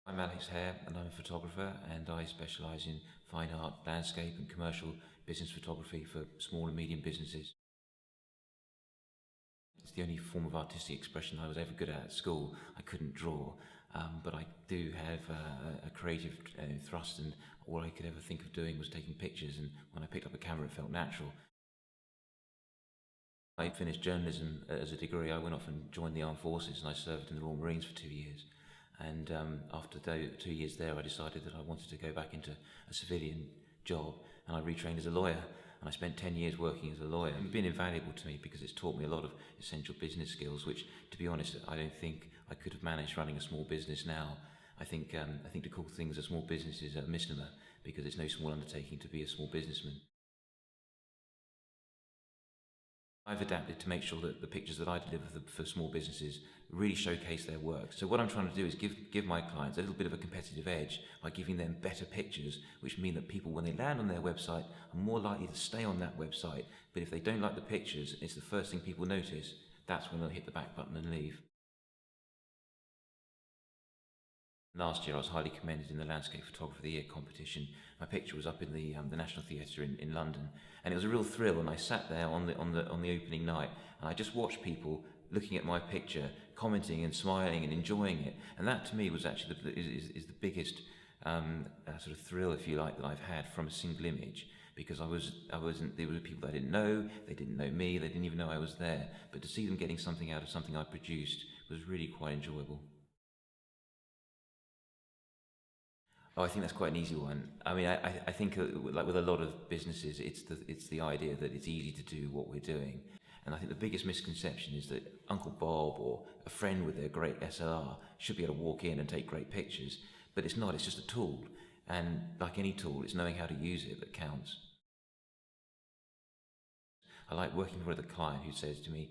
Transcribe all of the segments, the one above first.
I'm Hare and I'm a photographer, and I specialise in fine art, landscape and commercial business photography for small and medium businesses. It's the only form of artistic expression I was ever good at school. I couldn't draw, but I do have a creative thrust, and all I could ever think of doing was taking pictures, and when I picked up a camera it felt natural. I finished journalism as a degree. I went off and joined the armed forces, and I served in the Royal Marines for 2 years. And after 2 years there, I decided that I wanted to go back into a civilian job, and I retrained as a lawyer. And I spent 10 years working as a lawyer. It's been invaluable to me because it's taught me a lot of essential business skills, which, to be honest, I don't think I could have managed running a small business now. I think to call things a small business is a misnomer, because it's no small undertaking to be a small businessman. I've adapted to make sure that the pictures that I deliver for small businesses really showcase their work. So what I'm trying to do is give my clients a little bit of a competitive edge by giving them better pictures, which mean that people, when they land on their website, are more likely to stay on that website. But if they don't like the pictures, it's the first thing people notice. That's when they'll hit the back button and leave. Last year I was highly commended in the Landscape Photographer of the Year competition. My picture was up in the National Theatre in London, and it was a real thrill. And I sat there on the opening night, and I just watched people looking at my picture, commenting and smiling and enjoying it. And that, to me, was actually is the biggest sort of thrill, if you like, that I've had from a single image. Because there were people I didn't know, they didn't know me, they didn't even know I was there. But to see them getting something out of something I produced was really quite enjoyable. Oh, I think that's quite an easy one. I mean, I think like with a lot of businesses, it's the idea that it's easy to do what we're doing. And I think the biggest misconception is that Uncle Bob or a friend with their great SLR should be able to walk in and take great pictures. But it's not, it's just a tool. And like any tool, it's knowing how to use it that counts. I like working with a client who says to me,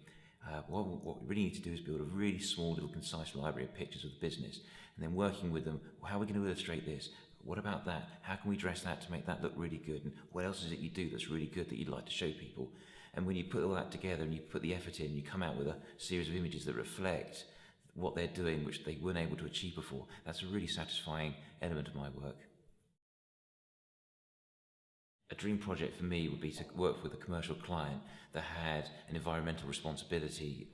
what we really need to do is build a really small little concise library of pictures of the business, and then working with them, well, how are we going to illustrate this? What about that? How can we dress that to make that look really good? And what else is it you do that's really good that you'd like to show people? And when you put all that together and you put the effort in, you come out with a series of images that reflect what they're doing, which they weren't able to achieve before. That's a really satisfying element of my work. A dream project for me would be to work with a commercial client that had an environmental responsibility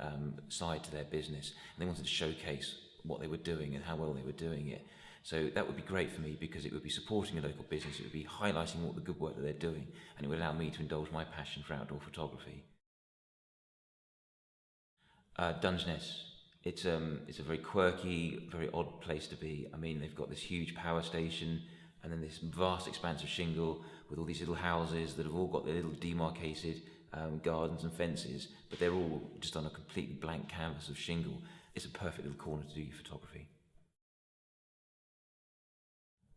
side to their business, and they wanted to showcase what they were doing and how well they were doing it. So that would be great for me, because it would be supporting a local business, it would be highlighting all the good work that they're doing, and it would allow me to indulge my passion for outdoor photography. Dungeness. It's a very quirky, very odd place to be. I mean, they've got this huge power station, and then this vast expanse of shingle with all these little houses that have all got their little demarcated gardens and fences, but they're all just on a completely blank canvas of shingle. It's a perfect little corner to do your photography.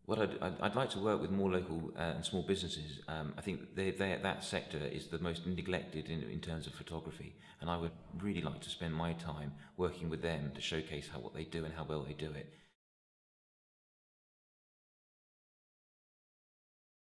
What I'd like to work with more local and small businesses. I think that sector is the most neglected in terms of photography, and I would really like to spend my time working with them to showcase what they do and how well they do it.